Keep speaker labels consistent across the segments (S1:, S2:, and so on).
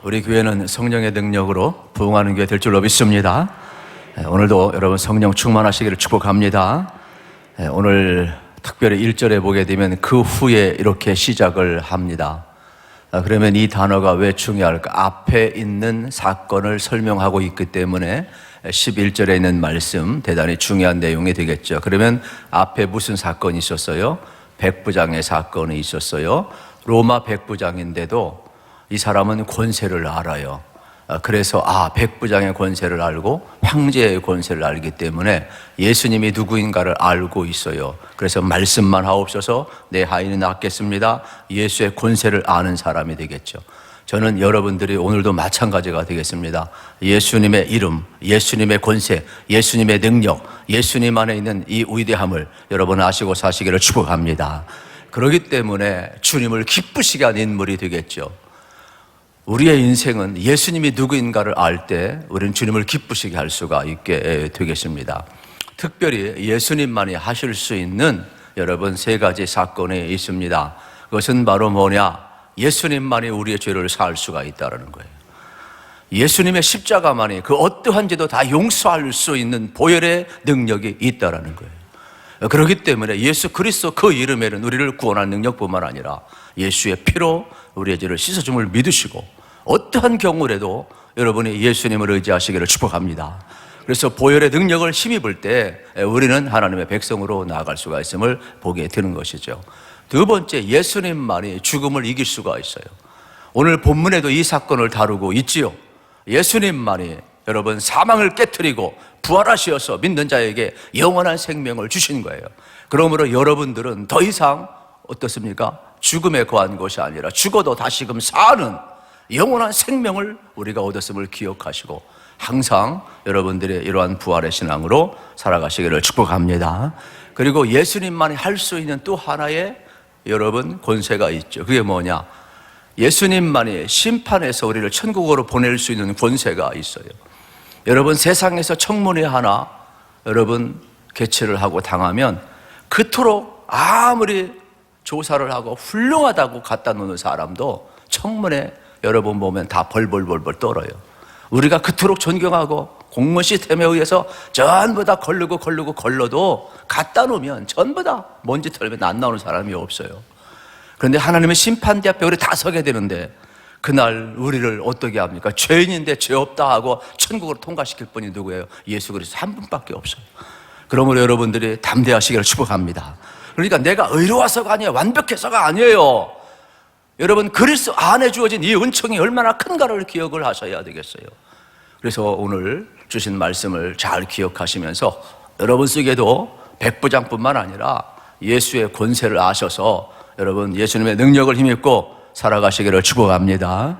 S1: 우리 교회는 성령의 능력으로 부흥하는 교회 될 줄로 믿습니다. 오늘도 여러분 성령 충만하시기를 축복합니다. 오늘 특별히 1절에 보게 되면 그 후에 이렇게 시작을 합니다. 그러면 이 단어가 왜 중요할까? 앞에 있는 사건을 설명하고 있기 때문에 11절에 있는 말씀 대단히 중요한 내용이 되겠죠. 그러면 앞에 무슨 사건이 있었어요? 백부장의 사건이 있었어요. 로마 백부장인데도 이 사람은 권세를 알아요. 그래서 백부장의 권세를 알고 황제의 권세를 알기 때문에 예수님이 누구인가를 알고 있어요. 그래서 말씀만 하옵소서 내 하인이 낫겠습니다. 예수의 권세를 아는 사람이 되겠죠. 저는 여러분들이 오늘도 마찬가지가 되겠습니다. 예수님의 이름, 예수님의 권세, 예수님의 능력, 예수님 안에 있는 이 위대함을 여러분 아시고 사시기를 축복합니다. 그렇기 때문에 주님을 기쁘시게 하는 인물이 되겠죠. 우리의 인생은 예수님이 누구인가를 알 때 우리는 주님을 기쁘시게 할 수가 있게 되겠습니다. 특별히 예수님만이 하실 수 있는 여러분 세 가지 사건이 있습니다. 그것은 바로 뭐냐? 예수님만이 우리의 죄를 사할 수가 있다는 거예요. 예수님의 십자가만이 그 어떠한 죄도 다 용서할 수 있는 보혈의 능력이 있다는 거예요. 그렇기 때문에 예수 그리스도 그 이름에는 우리를 구원할 능력뿐만 아니라 예수의 피로 우리의 죄를 씻어줌을 믿으시고 어떠한 경우라도 여러분이 예수님을 의지하시기를 축복합니다. 그래서 보혈의 능력을 힘입을 때 우리는 하나님의 백성으로 나아갈 수가 있음을 보게 되는 것이죠. 두 번째, 예수님만이 죽음을 이길 수가 있어요. 오늘 본문에도 이 사건을 다루고 있지요. 예수님만이 여러분 사망을 깨트리고 부활하시어서 믿는 자에게 영원한 생명을 주신 거예요. 그러므로 여러분들은 더 이상 어떻습니까? 죽음에 거한 것이 아니라 죽어도 다시금 사는 영원한 생명을 우리가 얻었음을 기억하시고 항상 여러분들의 이러한 부활의 신앙으로 살아가시기를 축복합니다. 그리고 예수님만이 할 수 있는 또 하나의 여러분 권세가 있죠. 그게 뭐냐? 예수님만이 심판해서 우리를 천국으로 보낼 수 있는 권세가 있어요. 여러분 세상에서 청문회 하나 여러분 개최를 하고 당하면 그토록 아무리 조사를 하고 훌륭하다고 갖다 놓는 사람도 청문회 여러분 보면 다 벌벌벌벌 떨어요. 우리가 그토록 존경하고 공무원 시스템에 의해서 전부 다 걸러도 갖다 놓으면 전부 다 먼지 털면 안 나오는 사람이 없어요. 그런데 하나님의 심판대 앞에 우리 다 서게 되는데 그날 우리를 어떻게 합니까? 죄인인데 죄 없다 하고 천국으로 통과시킬 분이 누구예요? 예수 그리스도 한 분밖에 없어요. 그러므로 여러분들이 담대하시기를 축복합니다. 그러니까 내가 의로워서가 아니에요. 완벽해서가 아니에요. 여러분 그리스도 안에 주어진 이 은총이 얼마나 큰가를 기억을 하셔야 되겠어요. 그래서 오늘 주신 말씀을 잘 기억하시면서 여러분 속에도 백부장뿐만 아니라 예수의 권세를 아셔서 여러분 예수님의 능력을 힘입고 살아가시기를 축복합니다.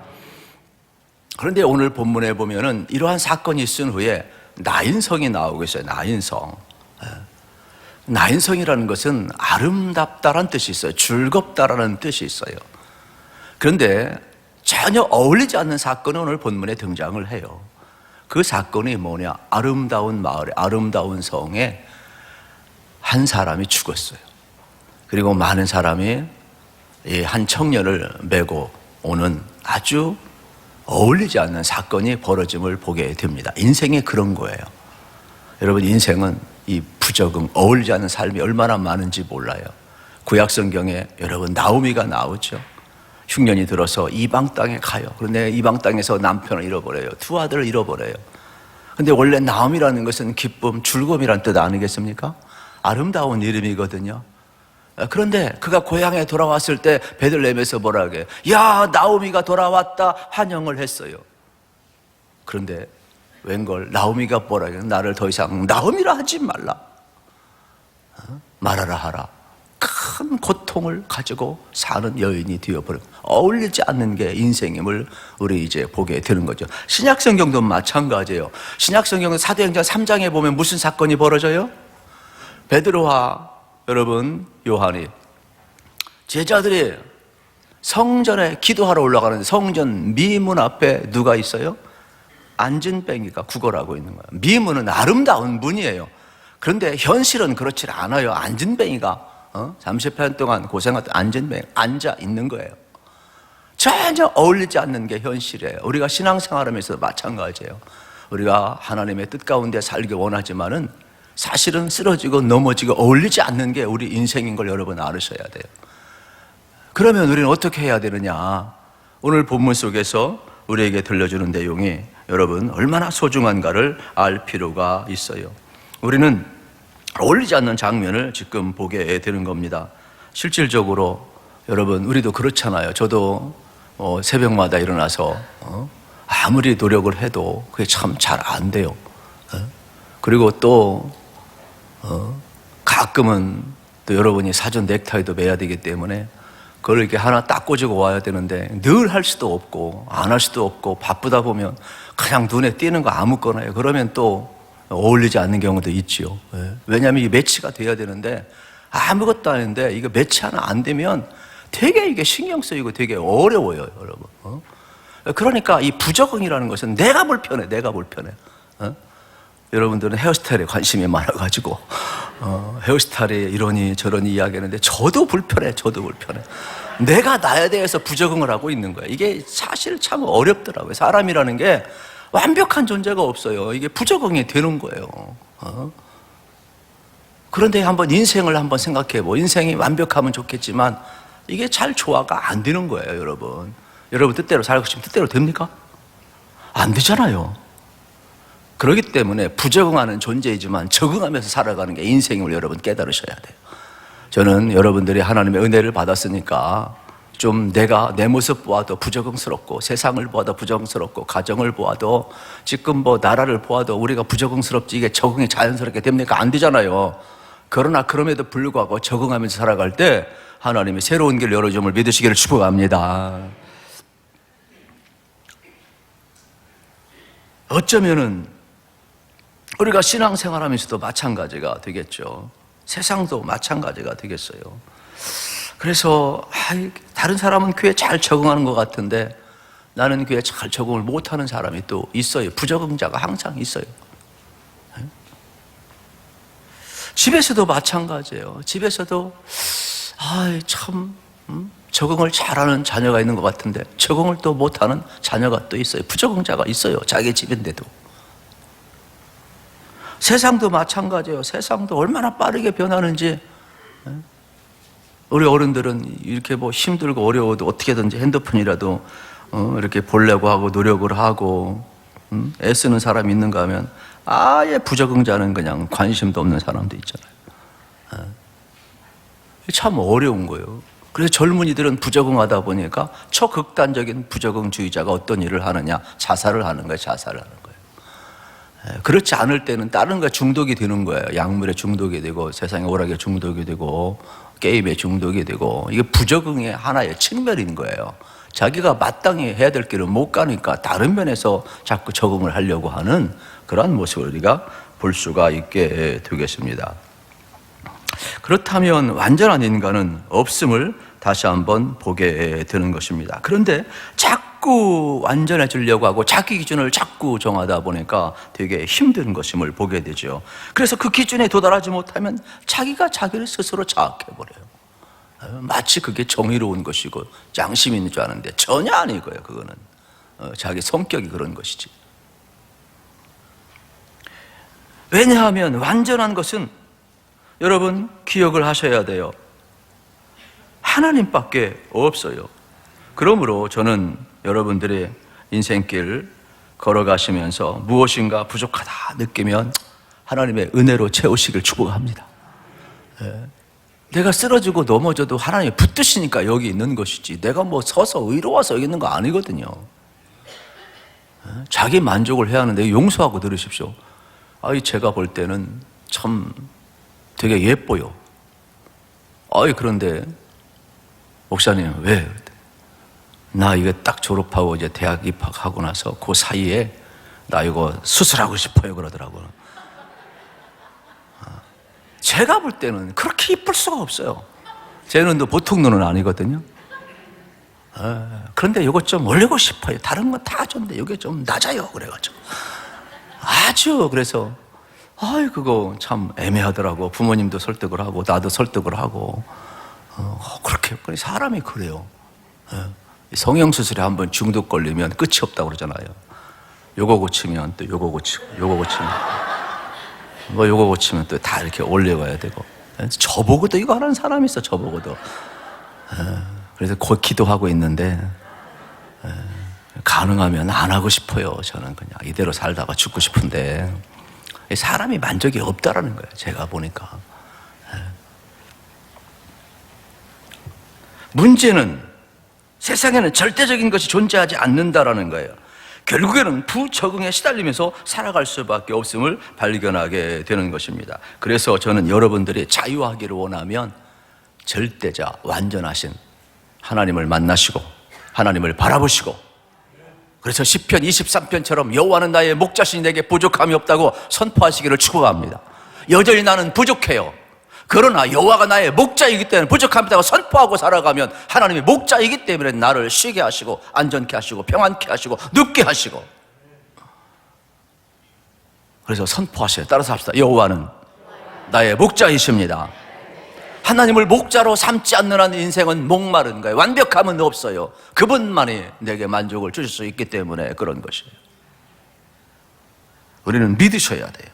S1: 그런데 오늘 본문에 보면은 이러한 사건이 있은 후에 나인성이 나오고 있어요. 나인성. 나인성이라는 것은 아름답다라는 뜻이 있어요. 즐겁다라는 뜻이 있어요. 그런데 전혀 어울리지 않는 사건이 오늘 본문에 등장을 해요. 그 사건이 뭐냐? 아름다운 마을에, 아름다운 성에 한 사람이 죽었어요. 그리고 많은 사람이 한 청년을 메고 오는 아주 어울리지 않는 사건이 벌어짐을 보게 됩니다. 인생이 그런 거예요. 여러분 인생은 이 부적응, 어울리지 않는 삶이 얼마나 많은지 몰라요. 구약 성경에 여러분 나오미가 나오죠. 흉년이 들어서 이방 땅에 가요. 그런데 이방 땅에서 남편을 잃어버려요. 두 아들을 잃어버려요. 근데 원래 나옴이라는 것은 기쁨, 즐거움이라는 뜻 아니겠습니까? 아름다운 이름이거든요. 그런데 그가 고향에 돌아왔을 때 베들레헴에서 뭐라 해요? 야, 나오미가 돌아왔다 환영을 했어요. 그런데 웬걸 나오미가 뭐라 해요? 나를 더 이상 나오미라 하지 말라. 말하라 하라. 큰 고통을 가지고 사는 여인이 되어버린 어울리지 않는 게 인생임을 우리 이제 보게 되는 거죠. 신약성경도 마찬가지예요. 신약성경은 사도행전 3장에 보면 무슨 사건이 벌어져요? 베드로와 여러분 요한이 제자들이 성전에 기도하러 올라가는데 성전 미문 앞에 누가 있어요? 안진뱅이가 구걸하고 있는 거예요. 미문은 아름다운 문이에요. 그런데 현실은 그렇지 않아요. 안진뱅이가 30년 동안 고생했던 안진뱅이 앉아 있는 거예요. 전혀 어울리지 않는 게 현실이에요. 우리가 신앙생활하면서도 마찬가지예요. 우리가 하나님의 뜻 가운데 살기 원하지만은 사실은 쓰러지고 넘어지고 어울리지 않는 게 우리 인생인 걸 여러분 알으셔야 돼요. 그러면 우리는 어떻게 해야 되느냐? 오늘 본문 속에서 우리에게 들려주는 내용이 여러분 얼마나 소중한가를 알 필요가 있어요. 우리는 어울리지 않는 장면을 지금 보게 되는 겁니다. 실질적으로 여러분 우리도 그렇잖아요. 저도 새벽마다 일어나서 아무리 노력을 해도 그게 참 잘 안 돼요. 그리고 또 가끔은 또 여러분이 사전 넥타이도 매야 되기 때문에 그걸 이렇게 하나 딱 꽂고 와야 되는데 늘 할 수도 없고 안 할 수도 없고 바쁘다 보면 그냥 눈에 띄는 거 아무거나 해요. 그러면 또 어울리지 않는 경우도 있지요. 왜냐하면 이게 매치가 돼야 되는데 아무것도 아닌데 이거 매치 하나 안 되면 되게 이게 신경 쓰이고 되게 어려워요, 여러분. 그러니까 이 부적응이라는 것은 내가 불편해. 여러분들은 헤어스타일에 관심이 많아가지고 헤어스타일에 이러니 저러니 이야기하는데 저도 불편해. 내가 나에 대해서 부적응을 하고 있는 거예요. 이게 사실 참 어렵더라고요. 사람이라는 게 완벽한 존재가 없어요. 이게 부적응이 되는 거예요. 그런데 한번 인생을 한번 생각해보. 인생이 완벽하면 좋겠지만 이게 잘 조화가 안 되는 거예요, 여러분. 여러분 뜻대로 살고 싶으면 뜻대로 됩니까? 안 되잖아요. 그렇기 때문에 부적응하는 존재이지만 적응하면서 살아가는 게 인생임을 여러분 깨달으셔야 돼요. 저는 여러분들이 하나님의 은혜를 받았으니까 좀 내가 내 모습 보아도 부적응스럽고 세상을 보아도 부적응스럽고 가정을 보아도 지금 뭐 나라를 보아도 우리가 부적응스럽지 이게 적응이 자연스럽게 됩니까? 안 되잖아요. 그러나 그럼에도 불구하고 적응하면서 살아갈 때 하나님이 새로운 길 열어줌을 믿으시기를 축복합니다. 어쩌면은 우리가 신앙생활하면서도 마찬가지가 되겠죠. 세상도 마찬가지가 되겠어요. 그래서 다른 사람은 교회에 잘 적응하는 것 같은데 나는 교회에 잘 적응을 못하는 사람이 또 있어요. 부적응자가 항상 있어요. 집에서도 마찬가지예요. 집에서도 참 적응을 잘하는 자녀가 있는 것 같은데 적응을 또 못하는 자녀가 또 있어요. 부적응자가 있어요. 자기 집인데도. 세상도 마찬가지예요. 세상도 얼마나 빠르게 변하는지. 우리 어른들은 이렇게 뭐 힘들고 어려워도 어떻게든지 핸드폰이라도 이렇게 보려고 하고 노력을 하고 애쓰는 사람이 있는가 하면 아예 부적응자는 그냥 관심도 없는 사람도 있잖아요. 참 어려운 거예요. 그래서 젊은이들은 부적응하다 보니까 초극단적인 부적응주의자가 어떤 일을 하느냐? 자살을 하는 거예요. 그렇지 않을 때는 다른 거에 중독이 되는 거예요. 약물에 중독이 되고 세상의 오락에 중독이 되고 게임에 중독이 되고 이게 부적응의 하나의 측면인 거예요. 자기가 마땅히 해야 될 길을 못 가니까 다른 면에서 자꾸 적응을 하려고 하는 그러한 모습을 우리가 볼 수가 있게 되겠습니다. 그렇다면 완전한 인간은 없음을 다시 한번 보게 되는 것입니다. 그런데 자꾸 완전해지려고 하고 자기 기준을 자꾸 정하다 보니까 되게 힘든 것임을 보게 되죠. 그래서 그 기준에 도달하지 못하면 자기가 자기를 스스로 자학해버려요. 마치 그게 정의로운 것이고 양심 있는 줄 아는데 전혀 아니고요. 그거는 자기 성격이 그런 것이지. 왜냐하면 완전한 것은 여러분 기억을 하셔야 돼요. 하나님밖에 없어요. 그러므로 저는 여러분들의 인생길 걸어가시면서 무엇인가 부족하다 느끼면 하나님의 은혜로 채우시길 축복합니다. 내가 쓰러지고 넘어져도 하나님이 붙드시니까 여기 있는 것이지 내가 뭐 서서 의로워서 여기 있는 거 아니거든요. 자기 만족을 해야 하는데 용서하고 들으십시오. 제가 볼 때는 참 되게 예뻐요. 그런데 목사님 왜? 나 이거 딱 졸업하고 이제 대학 입학하고 나서 그 사이에 나 이거 수술하고 싶어요 그러더라고요. 제가 볼 때는 그렇게 이쁠 수가 없어요. 제 눈도 보통 눈은 아니거든요. 그런데 이거 좀 올리고 싶어요. 다른 건 다 좋은데 이게 좀 낮아요. 그래가지고 그래서 그거 참 애매하더라고. 부모님도 설득을 하고 나도 설득을 하고 그렇게 사람이 그래요. 성형수술에 한번 중독 걸리면 끝이 없다고 그러잖아요. 요거 고치면 또 요거 고치고, 요거 고치면 뭐 요거 고치면 또 다 이렇게 올려가야 되고. 저보고도 이거 하는 사람이 있어, 저보고도. 그래서 곧 기도하고 있는데 가능하면 안 하고 싶어요. 저는 그냥 이대로 살다가 죽고 싶은데 사람이 만족이 없다라는 거예요, 제가 보니까. 문제는 세상에는 절대적인 것이 존재하지 않는다라는 거예요. 결국에는 부적응에 시달리면서 살아갈 수밖에 없음을 발견하게 되는 것입니다. 그래서 저는 여러분들이 자유하기를 원하면 절대자, 완전하신 하나님을 만나시고 하나님을 바라보시고, 그래서 시편 23편처럼 여호와는 나의 목자시니 내게 부족함이 없다고 선포하시기를 축복합니다. 여전히 나는 부족해요. 그러나 여호와가 나의 목자이기 때문에 부족함이 없다고 선포하고 살아가면 하나님의 목자이기 때문에 나를 쉬게 하시고 안전케 하시고 평안케 하시고 눕게 하시고. 그래서 선포하셔요. 따라서 합시다. 여호와는 나의 목자이십니다. 하나님을 목자로 삼지 않는 한 인생은 목마른 거예요. 완벽함은 없어요. 그분만이 내게 만족을 주실 수 있기 때문에 그런 것이에요. 우리는 믿으셔야 돼요.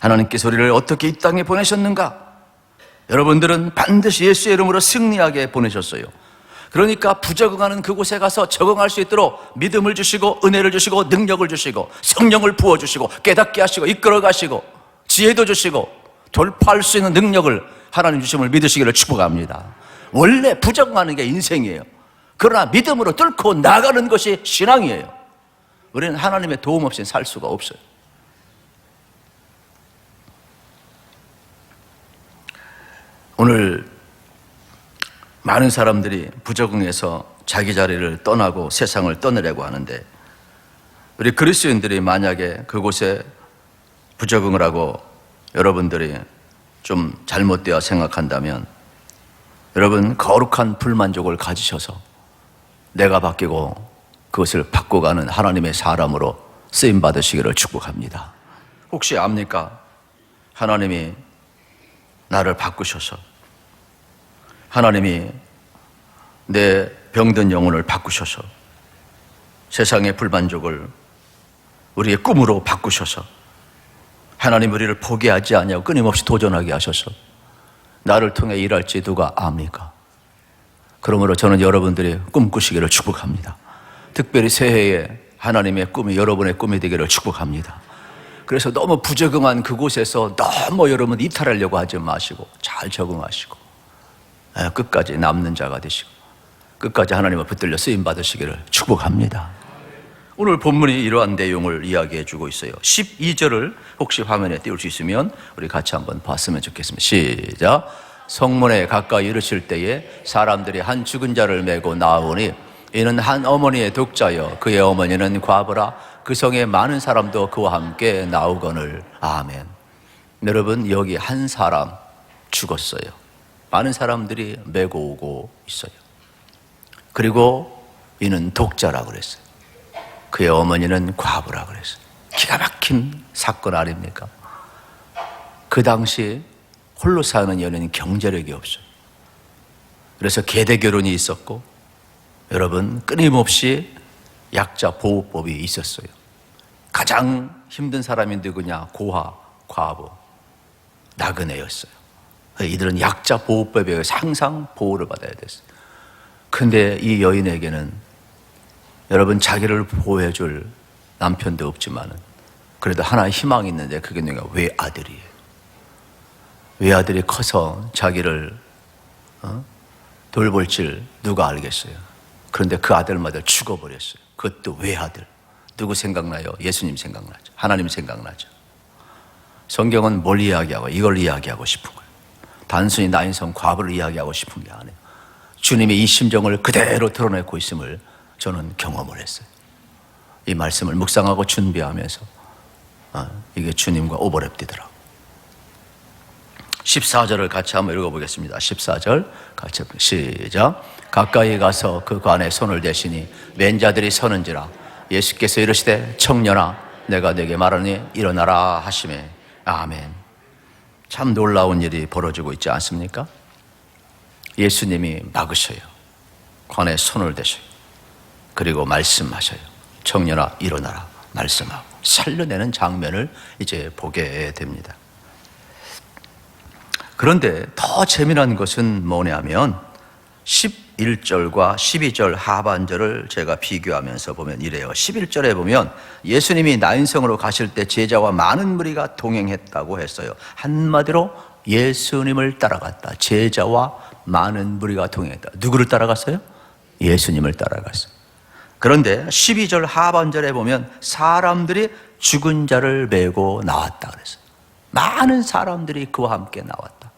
S1: 하나님께서 우리를 어떻게 이 땅에 보내셨는가? 여러분들은 반드시 예수의 이름으로 승리하게 보내셨어요. 그러니까 부적응하는 그곳에 가서 적응할 수 있도록 믿음을 주시고 은혜를 주시고 능력을 주시고 성령을 부어주시고 깨닫게 하시고 이끌어 가시고 지혜도 주시고 돌파할 수 있는 능력을 하나님 주심을 믿으시기를 축복합니다. 원래 부적응하는 게 인생이에요. 그러나 믿음으로 뚫고 나가는 것이 신앙이에요. 우리는 하나님의 도움 없이는 살 수가 없어요. 오늘 많은 사람들이 부적응해서 자기 자리를 떠나고 세상을 떠나려고 하는데, 우리 그리스도인들이 만약에 그곳에 부적응을 하고 여러분들이 좀 잘못되어 생각한다면, 여러분 거룩한 불만족을 가지셔서 내가 바뀌고 그것을 바꿔가는 하나님의 사람으로 쓰임받으시기를 축복합니다. 혹시 압니까? 하나님이 나를 바꾸셔서, 하나님이 내 병든 영혼을 바꾸셔서, 세상의 불만족을 우리의 꿈으로 바꾸셔서, 하나님 우리를 포기하지 아니하고 끊임없이 도전하게 하셔서 나를 통해 일할지 누가 압니까? 그러므로 저는 여러분들이 꿈꾸시기를 축복합니다. 특별히 새해에 하나님의 꿈이 여러분의 꿈이 되기를 축복합니다. 그래서 너무 부적응한 그곳에서 너무 여러분 이탈하려고 하지 마시고 잘 적응하시고 끝까지 남는 자가 되시고 끝까지 하나님을 붙들려 쓰임 받으시기를 축복합니다. 오늘 본문이 이러한 내용을 이야기해 주고 있어요. 12절을 혹시 화면에 띄울 수 있으면 우리 같이 한번 봤으면 좋겠습니다. 시작. 성문에 가까이 이르실 때에 사람들이 한 죽은 자를 메고 나오니 이는 한 어머니의 독자여 그의 어머니는 과부라. 그 성에 많은 사람도 그와 함께 나오거늘. 아멘. 여러분, 여기 한 사람 죽었어요. 많은 사람들이 메고 오고 있어요. 그리고 이는 독자라고 그랬어요. 그의 어머니는 과부라고 그랬어요. 기가 막힌 사건 아닙니까? 그 당시 홀로 사는 연인은 경제력이 없어요. 그래서 계대 결혼이 있었고, 여러분 끊임없이 약자 보호법이 있었어요. 가장 힘든 사람이 누구냐? 고아, 과부, 나그네였어요. 이들은 약자 보호법에 의해서 항상 보호를 받아야 됐어요. 근데 이 여인에게는 여러분 자기를 보호해줄 남편도 없지만은 그래도 하나의 희망이 있는데 그게 누가? 외아들이에요. 외아들이 커서 자기를 돌볼 줄 누가 알겠어요. 그런데 그 아들마다 죽어버렸어요. 그것도 외아들. 누구 생각나요? 예수님 생각나죠. 하나님 생각나죠. 성경은 뭘 이야기하고 이걸 이야기하고 싶은 거예요. 단순히 나인성 과부를 이야기하고 싶은 게 아니에요. 주님이 이 심정을 그대로 드러내고 있음을 저는 경험을 했어요. 이 말씀을 묵상하고 준비하면서 이게 주님과 오버랩되더라고요. 14절을 같이 한번 읽어보겠습니다. 14절 같이 시작. 가까이 가서 그 관에 손을 대시니 맨 자들이 서는지라. 예수께서 이르시되 청년아 내가 네게 말하니 일어나라 하시매. 아멘. 참 놀라운 일이 벌어지고 있지 않습니까? 예수님이 막으셔요. 관에 손을 대셔요. 그리고 말씀하셔요. 청년아 일어나라 말씀하고 살려내는 장면을 이제 보게 됩니다. 그런데 더 재미난 것은 뭐냐면 11절과 12절 하반절을 제가 비교하면서 보면 이래요. 11절에 보면 예수님이 나인성으로 가실 때 제자와 많은 무리가 동행했다고 했어요. 한마디로 예수님을 따라갔다. 제자와 많은 무리가 동행했다. 누구를 따라갔어요? 예수님을 따라갔어요. 그런데 12절 하반절에 보면 사람들이 죽은 자를 메고 나왔다 그랬어요. 많은 사람들이 그와 함께 나왔다.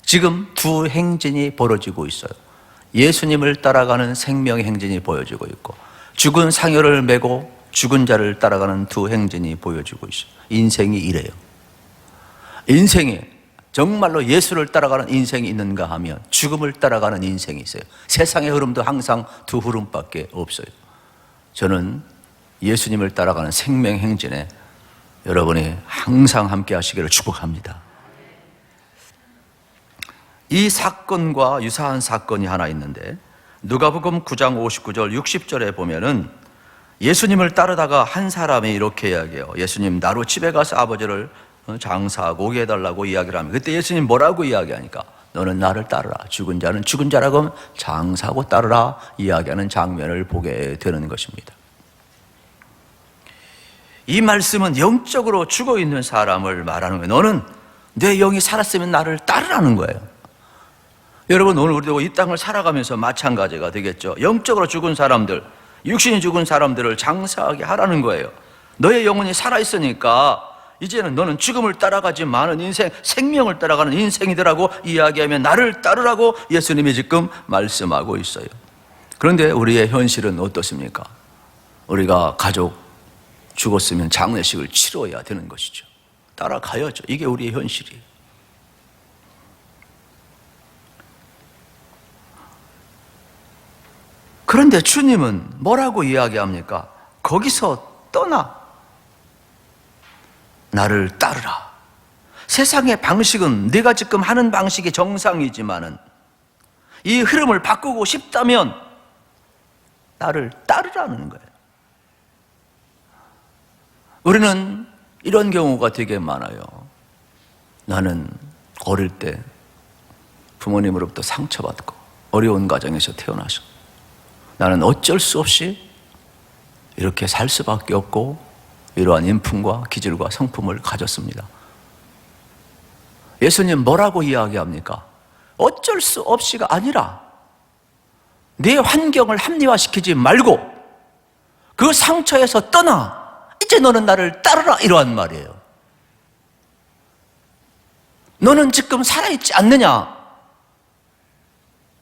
S1: 지금 두 행진이 벌어지고 있어요. 예수님을 따라가는 생명의 행진이 보여지고 있고 죽은 상여를 메고 죽은 자를 따라가는 두 행진이 보여지고 있어요. 인생이 이래요. 인생이 정말로 예수를 따라가는 인생이 있는가 하면 죽음을 따라가는 인생이 있어요. 세상의 흐름도 항상 두 흐름밖에 없어요. 저는 예수님을 따라가는 생명 행진에 여러분이 항상 함께 하시기를 축복합니다. 이 사건과 유사한 사건이 하나 있는데 누가복음 9장 59절 60절에 보면은 예수님을 따르다가 한 사람이 이렇게 이야기해요. 예수님 나로 집에 가서 아버지를 장사하고 오게 해달라고 이야기를 합니다. 그때 예수님 뭐라고 이야기하니까 너는 나를 따르라. 죽은 자는 죽은 자라고 하면 장사하고 따르라 이야기하는 장면을 보게 되는 것입니다. 이 말씀은 영적으로 죽어 있는 사람을 말하는 거예요. 너는 내 영이 살았으면 나를 따르라는 거예요. 여러분 오늘 우리도 이 땅을 살아가면서 마찬가지가 되겠죠. 영적으로 죽은 사람들, 육신이 죽은 사람들을 장사하게 하라는 거예요. 너의 영혼이 살아있으니까 이제는 너는 죽음을 따라가지 않은 인생, 생명을 따라가는 인생이더라고 이야기하면 나를 따르라고 예수님이 지금 말씀하고 있어요. 그런데 우리의 현실은 어떻습니까? 우리가 가족 죽었으면 장례식을 치러야 되는 것이죠. 따라가야죠. 이게 우리의 현실이에요. 그런데 주님은 뭐라고 이야기합니까? 거기서 떠나 나를 따르라. 세상의 방식은 네가 지금 하는 방식이 정상이지만은 이 흐름을 바꾸고 싶다면 나를 따르라는 거예요. 우리는 이런 경우가 되게 많아요. 나는 어릴 때 부모님으로부터 상처받고 어려운 가정에서 태어나서 나는 어쩔 수 없이 이렇게 살 수밖에 없고 이러한 인품과 기질과 성품을 가졌습니다. 예수님 뭐라고 이야기합니까? 어쩔 수 없이가 아니라 내 환경을 합리화시키지 말고 그 상처에서 떠나 이제 너는 나를 따르라 이러한 말이에요. 너는 지금 살아있지 않느냐?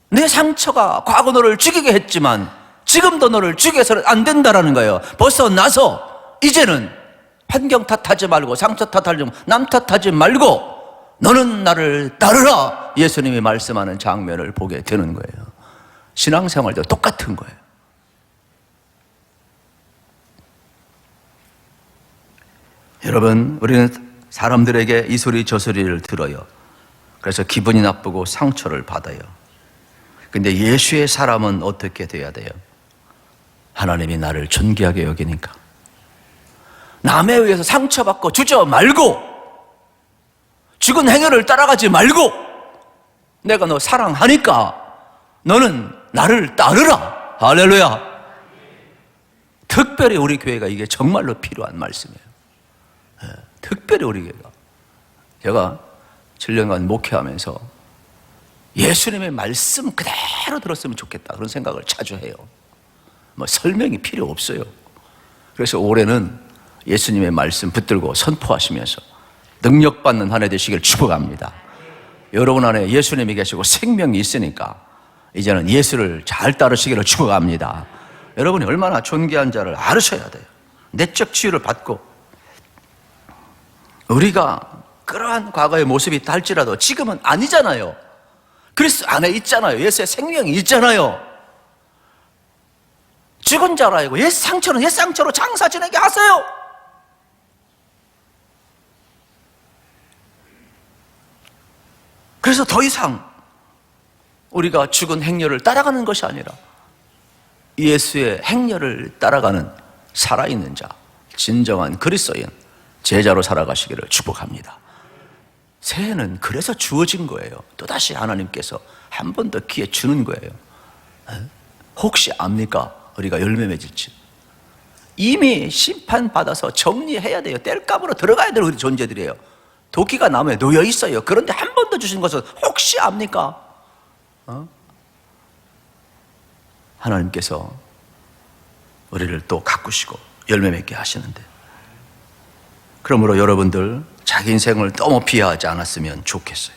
S1: 내 상처가 과거 너를 죽이게 했지만 지금도 너를 죽여서는 안 된다라는 거예요. 벗어나서 이제는 환경 탓하지 말고 상처 탓하지 말고 남 탓하지 말고 너는 나를 따르라 예수님이 말씀하는 장면을 보게 되는 거예요. 신앙생활도 똑같은 거예요. 여러분 우리는 사람들에게 이 소리 저 소리를 들어요. 그래서 기분이 나쁘고 상처를 받아요. 근데 예수의 사람은 어떻게 돼야 돼요? 하나님이 나를 존귀하게 여기니까 남에 의해서 상처받고 주저 말고 죽은 행여를 따라가지 말고 내가 너 사랑하니까 너는 나를 따르라. 할렐루야. 특별히 우리 교회가 이게 정말로 필요한 말씀이에요. 특별히 우리 교회가 제가 7년간 목회하면서 예수님의 말씀 그대로 들었으면 좋겠다 그런 생각을 자주 해요. 뭐 설명이 필요 없어요. 그래서 올해는 예수님의 말씀 붙들고 선포하시면서 능력받는 한 해 되시길 축복합니다. 여러분 안에 예수님이 계시고 생명이 있으니까 이제는 예수를 잘 따르시기를 축복합니다. 여러분이 얼마나 존귀한 자를 알으셔야 돼요. 내적 치유를 받고 우리가 그러한 과거의 모습이 있다 할지라도 지금은 아니잖아요. 그리스도 안에 있잖아요. 예수의 생명이 있잖아요. 죽은 자라 알고 옛 상처는 옛 상처로 장사 지내게 하세요. 그래서 더 이상 우리가 죽은 행렬을 따라가는 것이 아니라 예수의 행렬을 따라가는 살아있는 자, 진정한 그리스도인 제자로 살아가시기를 축복합니다. 새해는 그래서 주어진 거예요. 또다시 하나님께서 한 번 더 기회 주는 거예요. 혹시 압니까? 우리가 열매 맺을지. 이미 심판받아서 정리해야 돼요. 땔감으로 들어가야 될 우리 존재들이에요. 도끼가 나무에 놓여 있어요. 그런데 한 번 더 주신 것은 혹시 압니까? 하나님께서 우리를 또 가꾸시고 열매 맺게 하시는데, 그러므로 여러분들 자기 인생을 너무 비하하지 않았으면 좋겠어요.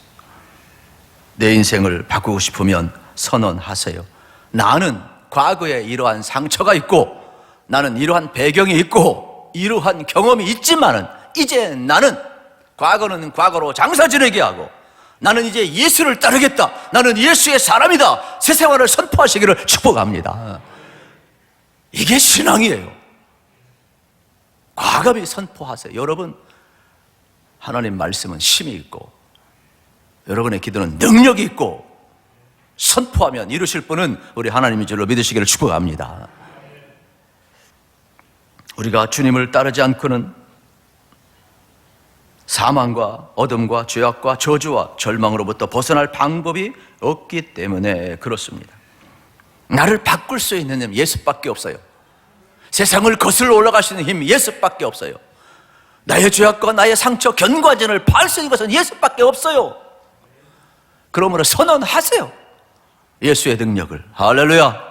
S1: 내 인생을 바꾸고 싶으면 선언하세요. 나는 과거에 이러한 상처가 있고, 나는 이러한 배경이 있고, 이러한 경험이 있지만은 이제 나는 과거는 과거로 장사 지내게 하고, 나는 이제 예수를 따르겠다. 나는 예수의 사람이다. 새 생활을 선포하시기를 축복합니다. 이게 신앙이에요. 과감히 선포하세요. 여러분, 하나님 말씀은 힘이 있고, 여러분의 기도는 능력이 있고, 선포하면 이루실 분은 우리 하나님인 줄로 믿으시기를 축복합니다. 우리가 주님을 따르지 않고는 사망과 어둠과 죄악과 저주와 절망으로부터 벗어날 방법이 없기 때문에 그렇습니다. 나를 바꿀 수 있는 힘 예수밖에 없어요. 세상을 거슬러 올라가시는 힘 예수밖에 없어요. 나의 죄악과 나의 상처 견과전을 파할 수 있는 것은 예수밖에 없어요. 그러므로 선언하세요. 예수의 능력을. 할렐루야.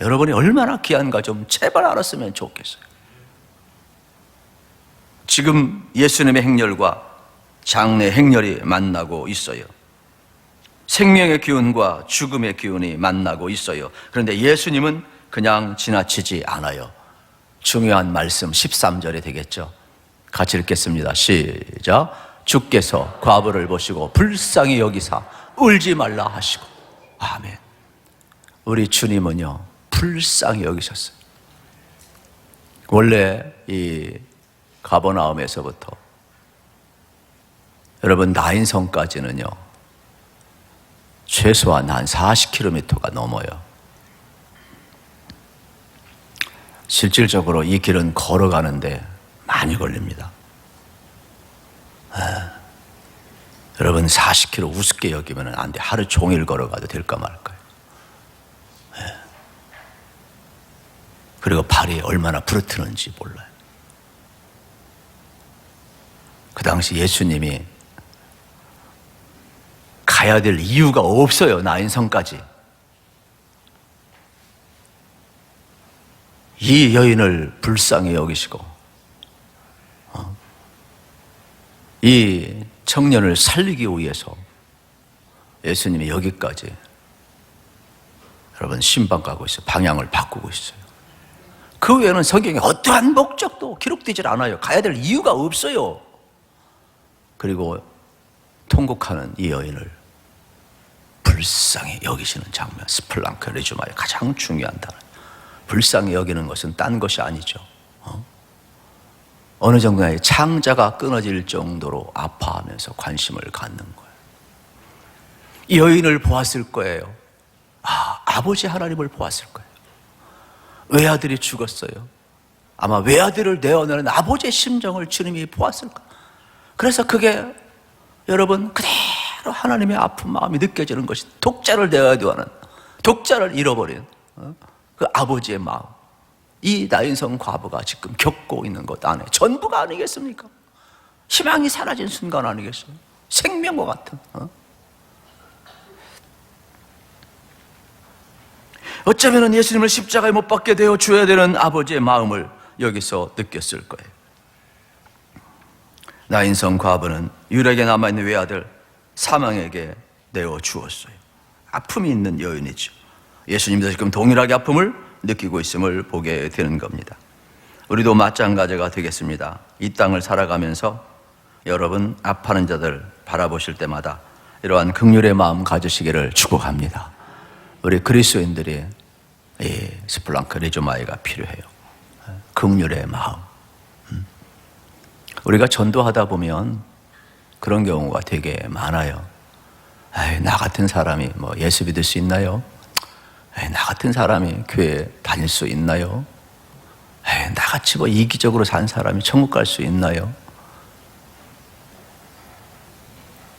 S1: 여러분이 얼마나 귀한가 좀 제발 알았으면 좋겠어요. 지금 예수님의 행렬과 장래 행렬이 만나고 있어요. 생명의 기운과 죽음의 기운이 만나고 있어요. 그런데 예수님은 그냥 지나치지 않아요. 중요한 말씀 13절에 되겠죠. 같이 읽겠습니다. 시작. 주께서 과부를 보시고 불쌍히 여기사 울지 말라 하시고. 아멘. 우리 주님은요, 불쌍히 여기셨어요. 원래 이 가버나움에서부터 여러분 나인성까지는요, 최소한 한 40km가 넘어요. 실질적으로 이 길은 걸어가는데 많이 걸립니다. 여러분 40km 우습게 여기면 안 돼. 하루 종일 걸어가도 될까 말까요? 그리고 발이 얼마나 부르트는지 몰라요. 그 당시 예수님이 가야 될 이유가 없어요. 나인성까지. 이 여인을 불쌍히 여기시고 이 청년을 살리기 위해서 예수님이 여기까지 여러분 신방 가고 있어요. 방향을 바꾸고 있어요. 그 외에는 성경에 어떠한 목적도 기록되질 않아요. 가야 될 이유가 없어요. 그리고 통곡하는 이 여인을 불쌍히 여기시는 장면, 스플랑크 리주마의 가장 중요한 단어. 불쌍히 여기는 것은 딴 것이 아니죠. 어느 정도의 창자가 끊어질 정도로 아파하면서 관심을 갖는 거예요. 이 여인을 보았을 거예요. 아버지 하나님을 보았을 거예요. 외아들이 죽었어요. 아마 외아들을 내어내는 아버지의 심정을 주님이 보았을 거예요. 그래서 그게 여러분 그대로 하나님의 아픈 마음이 느껴지는 것이 독자를 내어야 하는, 독자를 잃어버린 그 아버지의 마음. 이 나인성 과부가 지금 겪고 있는 것 안에 전부가 아니겠습니까? 희망이 사라진 순간 아니겠어요? 생명과 같은. 어쩌면 예수님을 십자가에 못 박게 되어 줘야 되는 아버지의 마음을 여기서 느꼈을 거예요. 나인성 과부는 유력에 남아있는 외아들 사망에게 내어 주었어요. 아픔이 있는 여인이죠. 예수님도 지금 동일하게 아픔을 느끼고 있음을 보게 되는 겁니다. 우리도 마찬가지가 되겠습니다. 이 땅을 살아가면서 여러분 아파하는 자들 바라보실 때마다 이러한 긍휼의 마음 가지시기를 축복합니다. 우리 그리스도인들이 이 스플랑크 리조마이가 필요해요. 긍휼의 마음. 우리가 전도하다 보면 그런 경우가 되게 많아요. 나 같은 사람이 뭐 예수 믿을 수 있나요? 나 같은 사람이 교회 다닐 수 있나요? 나같이 이기적으로 산 사람이 천국 갈 수 있나요?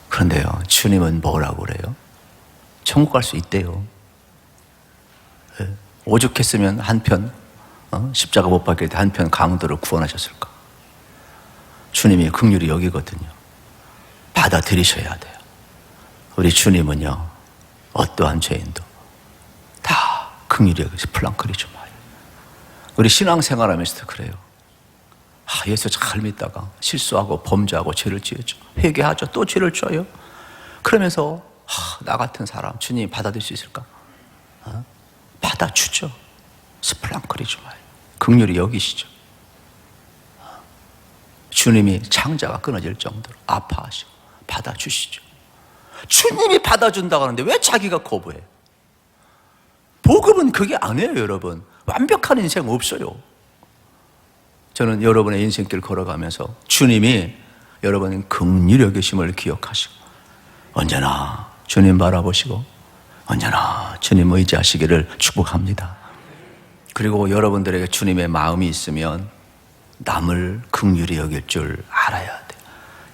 S1: 그런데요, 주님은 뭐라고 그래요? 천국 갈 수 있대요. 오죽했으면 한편 십자가 못 박힐 때 한편 강도를 구원하셨을까? 주님이 긍휼히 여기거든요. 받아들이셔야 돼요. 우리 주님은요, 어떠한 죄인도 다 긍휼히 여기서 플랑크리죠. 우리 신앙생활하면서도 그래요. 예수 잘 믿다가 실수하고 범죄하고 죄를 지었죠. 회개하죠. 또 죄를 져요. 그러면서 나 같은 사람 주님이 받아들일 수 있을까? 받아주죠. 스플랑크리죠. 긍휼히 여기시죠. 주님이 창자가 끊어질 정도로 아파하시고 받아주시죠. 주님이 받아준다고 하는데 왜 자기가 거부해? 복음은 그게 아니에요, 여러분. 완벽한 인생 없어요. 저는 여러분의 인생길 걸어가면서 주님이 여러분의 긍휼히 여기심을 기억하시고 언제나 주님 바라보시고 언제나 주님 의지하시기를 축복합니다. 그리고 여러분들에게 주님의 마음이 있으면 남을 긍휼히 여길 줄 알아야 돼요.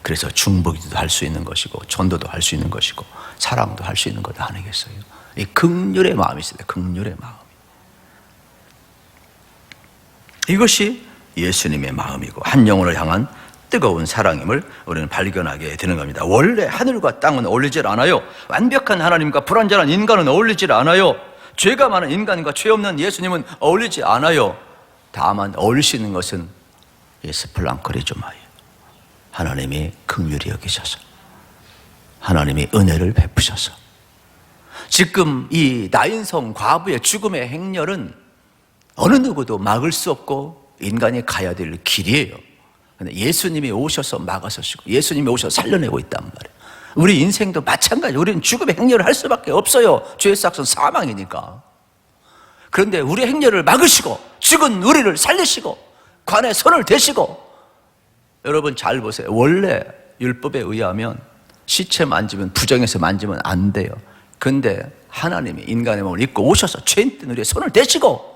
S1: 그래서 중보기도 할 수 있는 것이고 전도도 할 수 있는 것이고 사랑도 할 수 있는 것 아니겠어요? 이 긍휼의 마음이 있어요. 긍휼의 마음. 이것이 예수님의 마음이고 한 영혼을 향한 뜨거운 사랑임을 우리는 발견하게 되는 겁니다. 원래 하늘과 땅은 어울리질 않아요. 완벽한 하나님과 불완전한 인간은 어울리질 않아요. 죄가 많은 인간과 죄 없는 예수님은 어울리지 않아요. 다만 어울릴 수 있는 것은 스플랑크리즈마예요. 하나님이 긍휼히 여기셔서 하나님이 은혜를 베푸셔서 지금 이 나인성 과부의 죽음의 행렬은 어느 누구도 막을 수 없고 인간이 가야 될 길이에요. 근데 예수님이 오셔서 막아서시고 예수님이 오셔서 살려내고 있단 말이에요. 우리 인생도 마찬가지. 우리는 죽음의 행렬을 할 수밖에 없어요. 죄의 삭은 사망이니까. 그런데 우리 행렬을 막으시고 죽은 우리를 살리시고 관에 손을 대시고, 여러분 잘 보세요. 원래 율법에 의하면 시체 만지면 부정해서 만지면 안 돼요. 근데 하나님이 인간의 몸을 입고 오셔서 죄인된 우리의 손을 대시고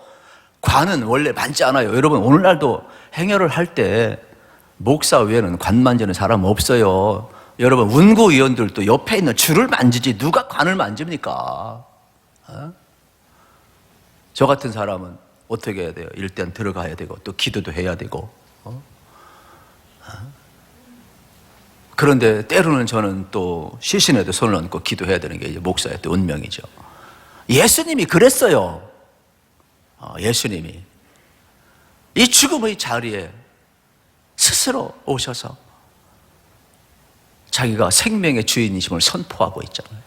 S1: 관은 원래 만지 않아요. 여러분 오늘날도 행렬을 할 때 목사 외에는 관 만지는 사람 없어요. 여러분 운구위원들도 옆에 있는 줄을 만지지 누가 관을 만집니까? 저 같은 사람은 어떻게 해야 돼요? 일단 들어가야 되고 또 기도도 해야 되고 그런데 때로는 저는 또 시신에도 손을 얹고 기도해야 되는 게 이제 목사의 또 운명이죠. 예수님이 그랬어요. 예수님이 이 죽음의 자리에 스스로 오셔서 자기가 생명의 주인이심을 선포하고 있잖아요.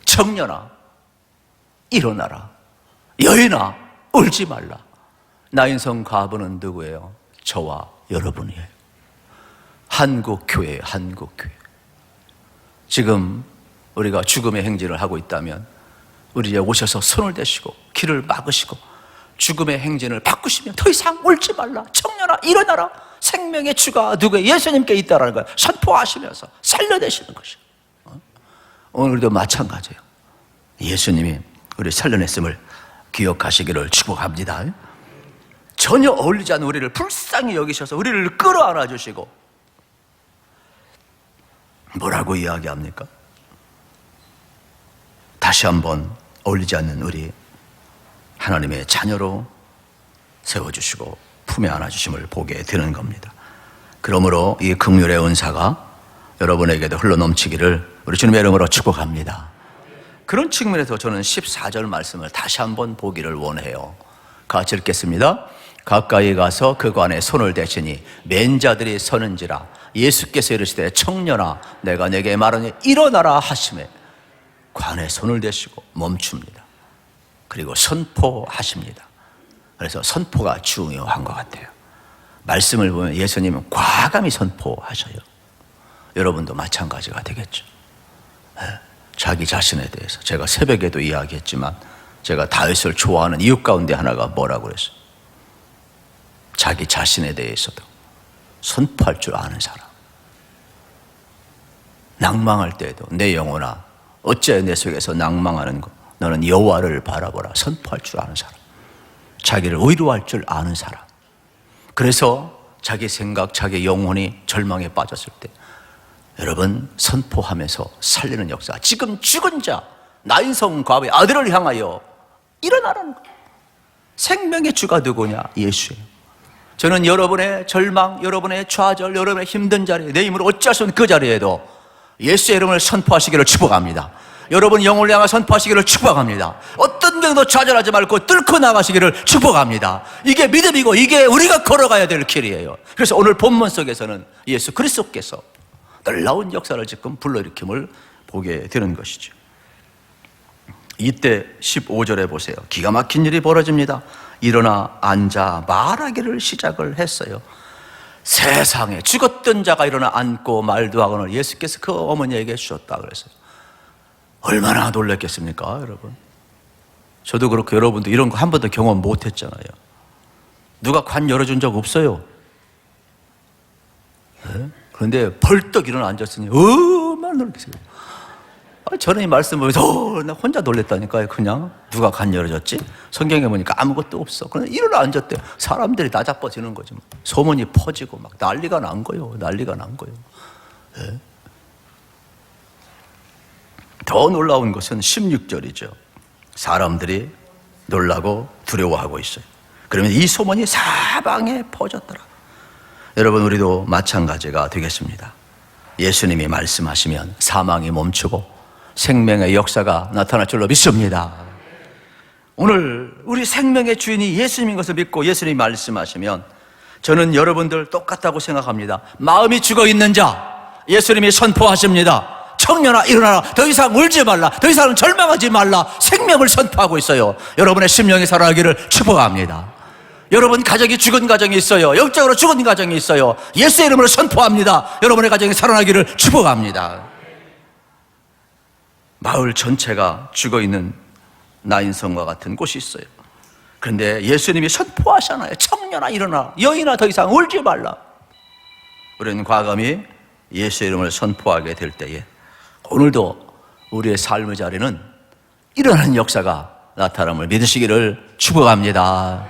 S1: 청년아 일어나라, 여인아 울지 말라. 나인성 과부는 누구예요? 저와 여러분이에요. 한국교회예요. 한국교회. 지금 우리가 죽음의 행진을 하고 있다면 우리에 오셔서 손을 대시고 길을 막으시고 죽음의 행진을 바꾸시면 더 이상 울지 말라, 청년아 일어나라, 생명의 주가 누구의 예수님께 있다라는 걸 선포하시면서 살려내시는 것이에요. 오늘도 마찬가지예요. 예수님이 우리 살려냈음을 기억하시기를 축복합니다. 전혀 어울리지 않는 우리를 불쌍히 여기셔서 우리를 끌어안아 주시고 뭐라고 이야기합니까? 다시 한번 어울리지 않는 우리 하나님의 자녀로 세워주시고 품에 안아주심을 보게 되는 겁니다. 그러므로 이 긍휼의 은사가 여러분에게도 흘러넘치기를 우리 주님의 이름으로 축복합니다. 그런 측면에서 저는 14절 말씀을 다시 한번 보기를 원해요. 같이 읽겠습니다. 가까이 가서 그 관에 손을 대시니 맨 자들이 서는지라 예수께서 이르시되 청년아 내가 내게 말하니 일어나라 하시매 관에 손을 대시고 멈춥니다. 그리고 선포하십니다. 그래서 선포가 중요한 것 같아요. 말씀을 보면 예수님은 과감히 선포하셔요. 여러분도 마찬가지가 되겠죠. 자기 자신에 대해서 제가 새벽에도 이야기했지만 제가 다윗을 좋아하는 이유 가운데 하나가 뭐라고 그랬어요? 자기 자신에 대해서도 선포할 줄 아는 사람. 낭망할 때에도 내 영혼아 어째 내 속에서 낭망하는 거 너는 여호와를 바라보라. 선포할 줄 아는 사람, 자기를 의로할 줄 아는 사람. 그래서 자기 생각, 자기 영혼이 절망에 빠졌을 때 여러분 선포하면서 살리는 역사. 지금 죽은 자 나인성 과부의 아들을 향하여 일어나라는 거예요. 생명의 주가 누구냐? 예수예요. 저는 여러분의 절망, 여러분의 좌절, 여러분의 힘든 자리에 내 힘으로 어찌할 수 없는 그 자리에도 예수의 이름을 선포하시기를 축복합니다. 여러분 영혼을 향해 선포하시기를 축복합니다. 어떤 경우도 좌절하지 말고 뚫고 나가시기를 축복합니다. 이게 믿음이고 이게 우리가 걸어가야 될 길이에요. 그래서 오늘 본문 속에서는 예수 그리스도께서 놀라운 역사를 지금 불러일으킴을 보게 되는 것이죠. 이때 15절에 보세요. 기가 막힌 일이 벌어집니다. 일어나 앉아 말하기를 시작을 했어요. 세상에 죽었던 자가 일어나 앉고 말도 하거늘 예수께서 그 어머니에게 주셨다 그랬어요. 얼마나 놀랐겠습니까, 여러분? 저도 그렇고 여러분도 이런 거 한 번도 경험 못 했잖아요. 누가 관 열어준 적 없어요. 네? 그런데 벌떡 일어나 앉았으니 얼마나 놀랐겠어요. 저는 이 말씀 보면서 나 혼자 놀랬다니까요. 그냥 누가 관 열어줬지? 성경에 보니까 아무것도 없어. 그런데 일어나 앉았대요. 사람들이 나자빠지는 거죠. 소문이 퍼지고 막 난리가 난 거예요. 난리가 난 거예요. 네? 더 놀라운 것은 16절이죠. 사람들이 놀라고 두려워하고 있어요. 그러면 이 소문이 사방에 퍼졌더라. 여러분 우리도 마찬가지가 되겠습니다. 예수님이 말씀하시면 사망이 멈추고 생명의 역사가 나타날 줄로 믿습니다. 오늘 우리 생명의 주인이 예수님인 것을 믿고 예수님이 말씀하시면 저는 여러분들 똑같다고 생각합니다. 마음이 죽어있는 자 예수님이 선포하십니다. 청년아 일어나라. 더 이상 울지 말라. 더 이상 절망하지 말라. 생명을 선포하고 있어요. 여러분의 심령이 살아나기를 축복합니다. 여러분 가정이 죽은 가정이 있어요. 영적으로 죽은 가정이 있어요. 예수의 이름으로 선포합니다. 여러분의 가정이 살아나기를 축복합니다. 마을 전체가 죽어있는 나인성과 같은 곳이 있어요. 그런데 예수님이 선포하잖아요. 청년아 일어나. 여인아 더 이상 울지 말라. 우리는 과감히 예수의 이름을 선포하게 될 때에 오늘도 우리의 삶의 자리는 일어나는 역사가 나타남을 믿으시기를 축복합니다.